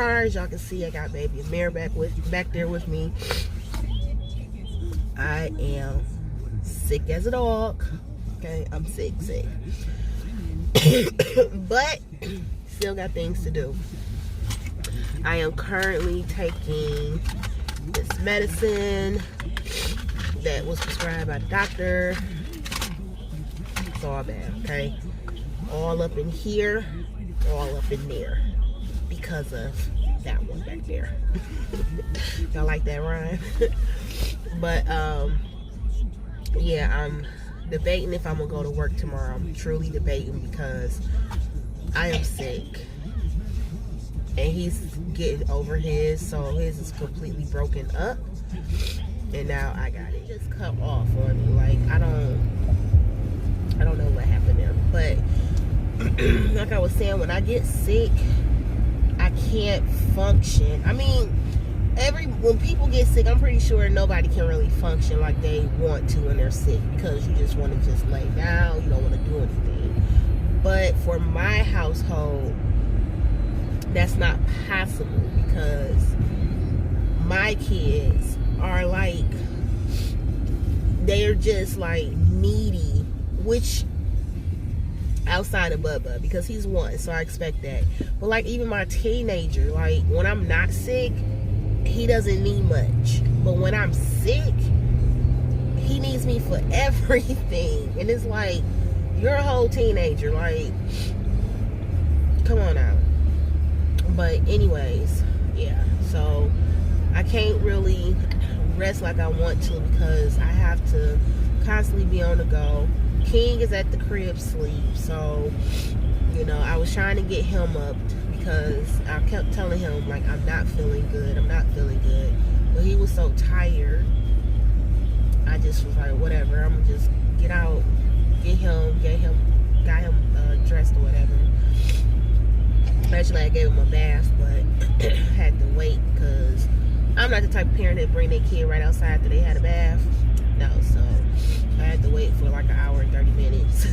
car. As y'all can see, I got baby Amir back there with me. I am sick as a dog. Okay, I'm sick. But still got things to do. I am currently taking this medicine that was prescribed by the doctor. It's all bad, okay? All up in here, all up in there, because of that one back there. Y'all like that rhyme? But yeah, I'm debating if I'm gonna go to work tomorrow. I'm truly debating because I am sick, and he's getting over his, so his is completely broken up, and now I got it just cut off on me. Like I don't know what happened there, but like I was saying, when I get sick, I can't function. I mean, when people get sick, I'm pretty sure nobody can really function like they want to when they're sick, because you just want to just lay down, you don't want to do anything. But for my household, that's not possible, because my kids are like, they're just like needy, which outside of Bubba, because he's one, so I expect that. But like even my teenager, like when I'm not sick, he doesn't need much, but when I'm sick, he needs me for everything. And it's like, you're a whole teenager, like come on now. But anyways, yeah, so I can't really rest like I want to, because I have to constantly be on the go. King is at the crib sleep, so you know, I was trying to get him up, because I kept telling him like I'm not feeling good, but he was so tired. I just was like, whatever, I'm gonna just get out, got him dressed or whatever. Actually, I gave him a bath, but had to wait, because I'm not the type of parent that bring their kid right outside after they had a bath. No, so I had to wait for like an hour and 30 minutes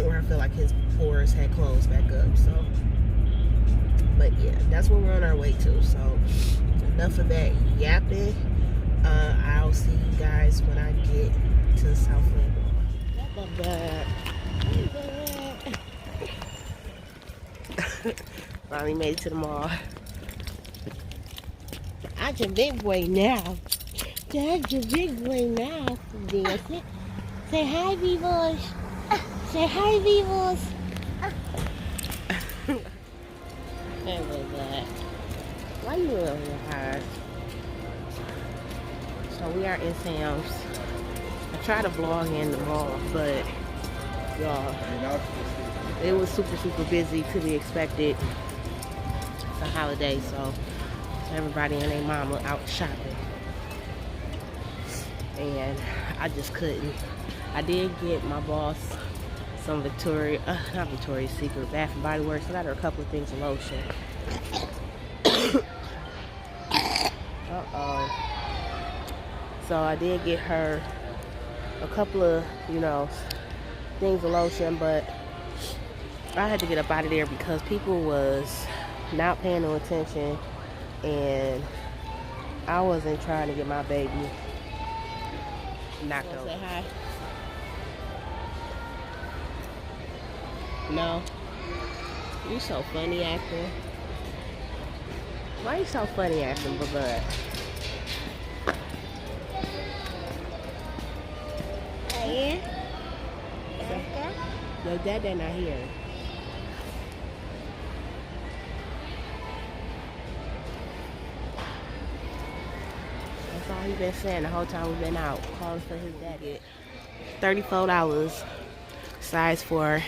where I feel like his pores had closed back up. So, but yeah, that's what we're on our way to. So enough of that yapping. I'll see you guys when I get to South Lake. Finally made it to the mall. That's a big boy now. That's a big boy now. Dancing. Say hi, Beavers. Say hi, Beavers. Hey, God. Why you over here hard? So we are in Sam's. I tried to vlog in the mall, but y'all, it was super busy to be expected. It's a holiday, so everybody and their mama out shopping, and I just couldn't. I did get my boss some not Victoria's Secret, Bath and Body Works. I got her a couple of things of lotion. So I did get her a couple of, you know, things of lotion, but I had to get up out of there because people was not paying no attention, and I wasn't trying to get my baby knocked over. Say hi. No. You so funny acting. Why you so funny acting, bud? Yeah. Your dad not here. That's all he been saying the whole time we've been out, calling for his daddy. $34, size for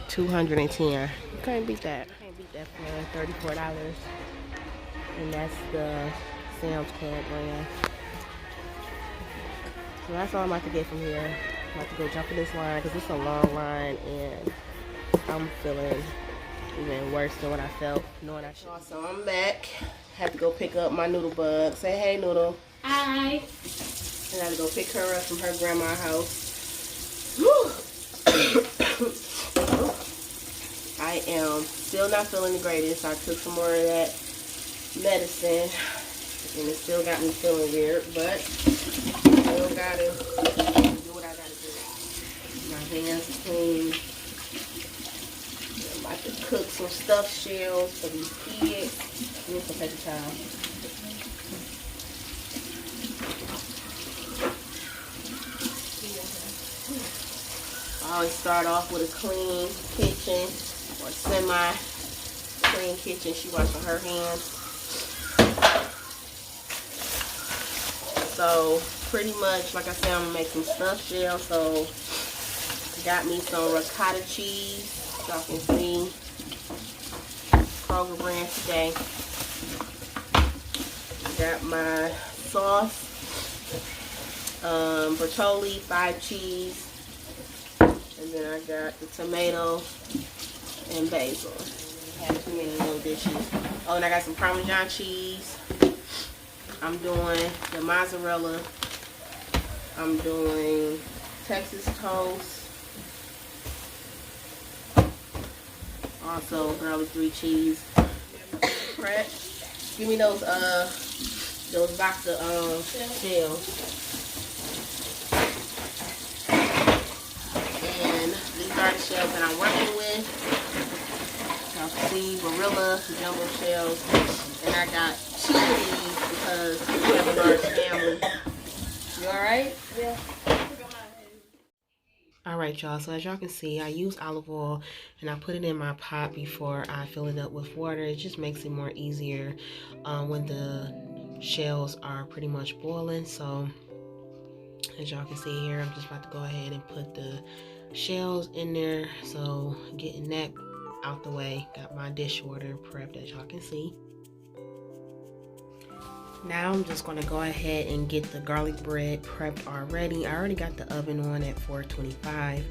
$210. You can't beat that. You can't beat that for $34. And that's the Sam's Club brand. So that's all I'm about to get from here. I'm about to go jump in this line because it's a long line, and I'm feeling even worse than what I felt knowing I should. So I'm back. Had to go pick up my Noodle Bug. Say hey, Noodle. Hi. I had to go pick her up from her grandma's house. Woo. I I am still not feeling the greatest. I took some more of that medicine and it still got me feeling weird, but still gotta do what I gotta do. My hands clean. I'm about to cook some stuffed shells for these kids. Give me some paper towel. I always start off with a clean kitchen or semi-clean kitchen. She washing her hands. So pretty much, like I said, I'm gonna make some stuffed shells. So got me some ricotta cheese. Y'all can see Kroger brand today. Got my sauce, Bertolli 5 cheese. And then I got the tomato and basil. Have too many little dishes. Oh, and I got some Parmesan cheese. I'm doing the mozzarella. I'm doing Texas toast. Also garlic 3 cheese. Prep. Give me those box of shells. These are the shells that I'm working with. Y'all can see Barilla jumbo shells. And I got 2 of these because we have a large family. You alright? Yeah. Alright, y'all. So as y'all can see, I use olive oil and I put it in my pot before I fill it up with water. It just makes it more easier when the shells are pretty much boiling. So as y'all can see here, I'm just about to go ahead and put the shells in there. So getting that out the way, got my dishwater prepped as y'all can see. Now I'm just going to go ahead and get the garlic bread prepped already. I already got the oven on at 425.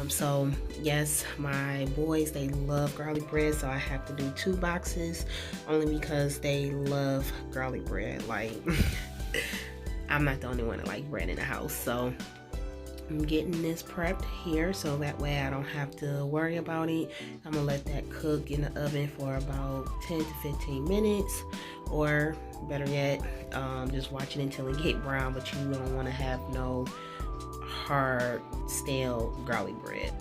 So yes, my boys, they love garlic bread, so I have to do 2 boxes only because they love garlic bread. Like I'm not the only one that like bread in the house. So I'm getting this prepped here so that way I don't have to worry about it. I'm gonna let that cook in the oven for about 10 to 15 minutes, or better yet, just watch it until it get brown, but you don't want to have no hard stale garlic bread.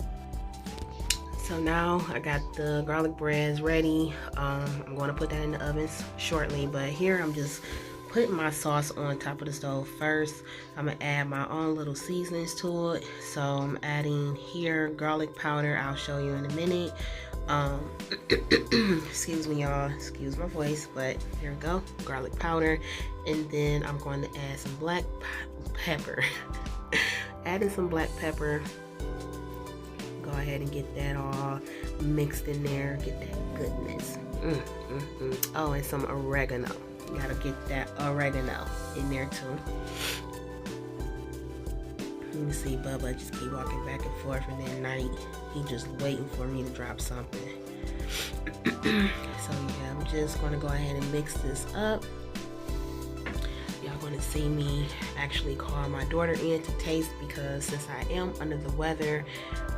So now I got the garlic breads ready. I'm going to put that in the oven shortly, but here I'm just putting my sauce on top of the stove first. I'm gonna add my own little seasonings to it. So I'm adding here garlic powder. I'll show you in a minute. Excuse me, y'all, excuse my voice, but here we go, garlic powder. And then I'm going to add some black pepper. Adding some black pepper. Go ahead and get that all mixed in there, get that goodness. Oh, and some oregano. You gotta get that oregano in there too. Let me see, Bubba just keep walking back and forth, and then night he just waiting for me to drop something. So yeah, I'm just gonna go ahead and mix this up. Y'all gonna see me actually call my daughter in to taste, because since I am under the weather,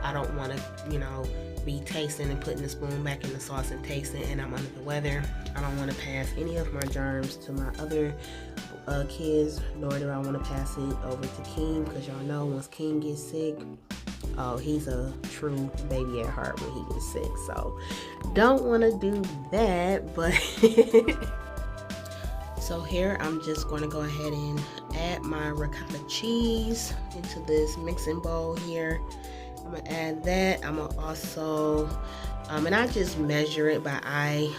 I don't want to, you know, be tasting and putting the spoon back in the sauce and tasting, and I'm under the weather. I don't want to pass any of my germs to my other kids, nor do I want to pass it over to King, because y'all know once King gets sick, oh, he's a true baby at heart when he gets sick. So don't want to do that, but so here I'm just going to go ahead and add my ricotta cheese into this mixing bowl here. I'm gonna add that. I'm gonna also and I just measure it by eye.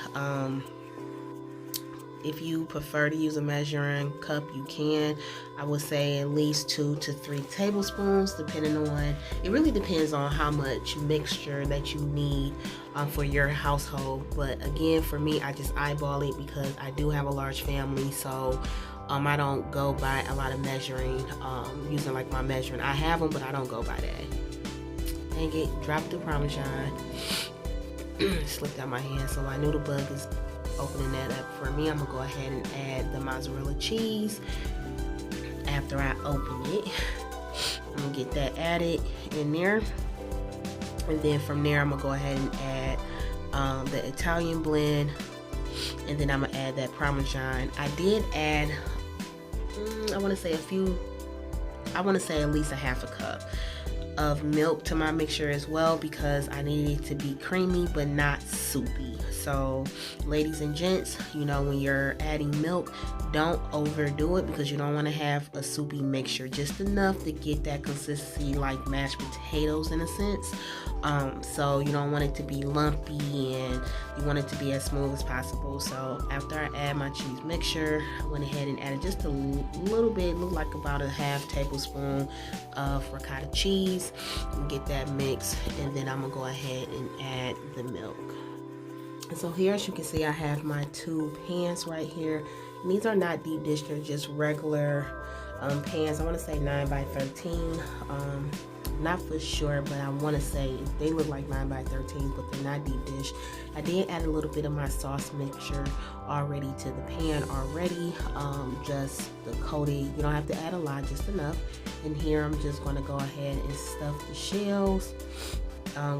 If you prefer to use a measuring cup, you can. I would say at least 2 to 3 tablespoons, depending on, it really depends on how much mixture that you need for your household. But again, for me, I just eyeball it because I do have a large family, so I don't go by a lot of measuring, using like my measuring. I have them, but I don't go by that. Dang it, dropped the Parmesan. Slipped out my hand, so I knew the bug is opening that up for me. I'm gonna go ahead and add the mozzarella cheese after I open it. I'm gonna get that added in there, and then from there I'm gonna go ahead and add the Italian blend, and then I'm gonna add that Parmesan. I did add, I want to say at least a half a cup of milk to my mixture as well, because I need it to be creamy but not soupy. So ladies and gents, you know, when you're adding milk, don't overdo it, because you don't want to have a soupy mixture, just enough to get that consistency like mashed potatoes in a sense. So you don't want it to be lumpy, and you want it to be as smooth as possible. So after I add my cheese mixture, I went ahead and added just a little bit, look like about a half tablespoon of ricotta cheese, and get that mix. And then I'm gonna go ahead and add the milk. And so here, as you can see, I have my 2 pans right here. And these are not deep dish, they're just regular pans. I want to say 9 by 13. Not for sure, but I want to say they look like 9 by 13, but they're not deep dish. I did add a little bit of my sauce mixture already to the pan already, just the coating. You don't have to add a lot, just enough. And here I'm just going to go ahead and stuff the shells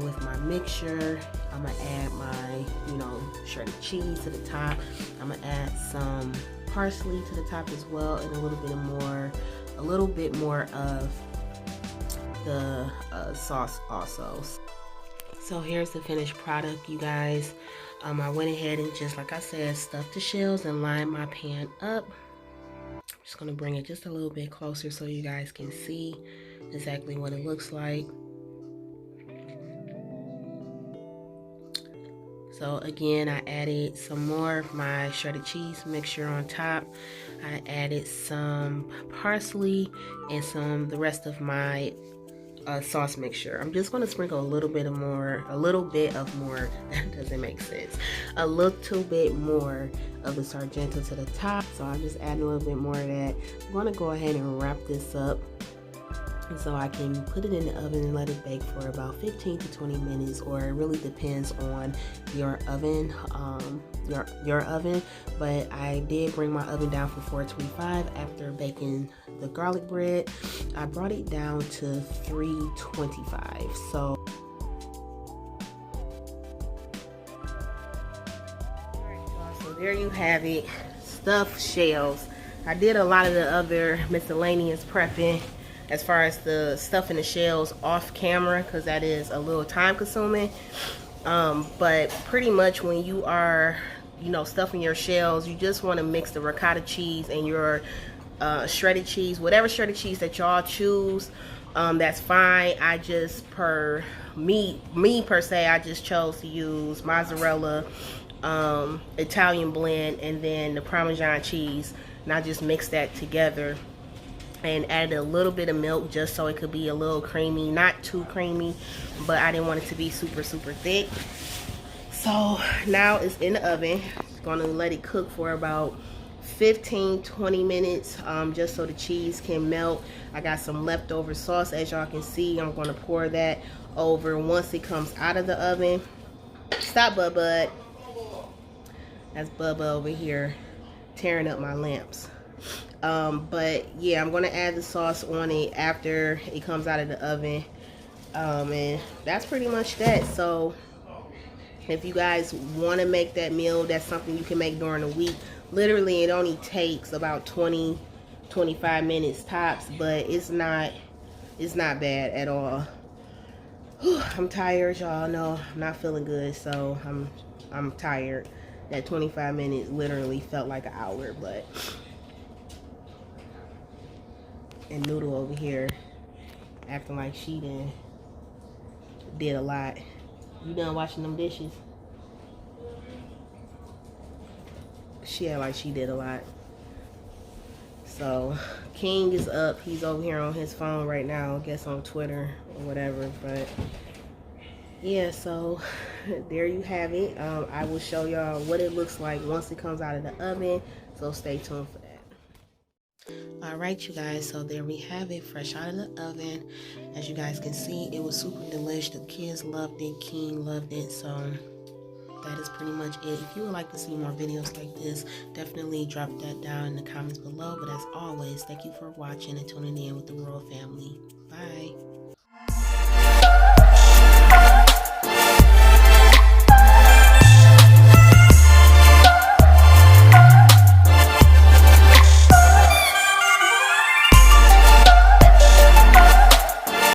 with my mixture. I'm gonna add my, you know, shredded cheese to the top. I'm gonna add some parsley to the top as well, and a little bit more of the sauce also. So here's the finished product, you guys. I went ahead and, just like I said, stuffed the shells and lined my pan up. I'm just gonna bring it just a little bit closer so you guys can see exactly what it looks like. So again, I added some more of my shredded cheese mixture on top. I added some parsley and the rest of my sauce mixture. I'm just going to sprinkle a little bit more, that doesn't make sense, a little bit more of the Sargento to the top. So I'm just adding a little bit more of that. I'm going to go ahead and wrap this up, so I can put it in the oven and let it bake for about 15 to 20 minutes, or it really depends on your oven, your oven. But I did bring my oven down for 425 after baking the garlic bread. I brought it down to 325. So there you have it, stuffed shells. I did a lot of the other miscellaneous prepping as far as the stuffing the shells off camera, because that is a little time consuming. But pretty much when you are, you know, stuffing your shells, you just want to mix the ricotta cheese and your shredded cheese, whatever shredded cheese that y'all choose. That's fine. I just, per se, I just chose to use mozzarella, Italian blend, and then the Parmesan cheese, and I just mixed that together and added a little bit of milk just so it could be a little creamy, not too creamy, but I didn't want it to be super thick. So now it's in the oven. Gonna let it cook for about 15-20 minutes, just so the cheese can melt. I got some leftover sauce, as y'all can see. I'm gonna pour that over once it comes out of the oven. Stop, Bubba. That's Bubba over here tearing up my lamps. But yeah, I'm gonna add the sauce on it after it comes out of the oven, and that's pretty much that. So if you guys want to make that meal, that's something you can make during the week. Literally, it only takes about 20-25 minutes tops, but it's not bad at all. I'm tired, y'all know I'm not feeling good, so I'm tired. That 25 minutes literally felt like an hour. But and Noodle over here acting like she did a lot. You done washing them dishes? She act like she did a lot. So King is up. He's over here on his phone right now, I guess on Twitter or whatever. But yeah, so there you have it. I will show y'all what it looks like once it comes out of the oven, so stay tuned for that. Alright, you guys, so there we have it, fresh out of the oven. As you guys can see, it was super delicious. The kids loved it, King loved it. So that is pretty much it. If you would like to see more videos like this, definitely drop that down in the comments below. But as always, thank you for watching and tuning in with the Royal Family. Bye.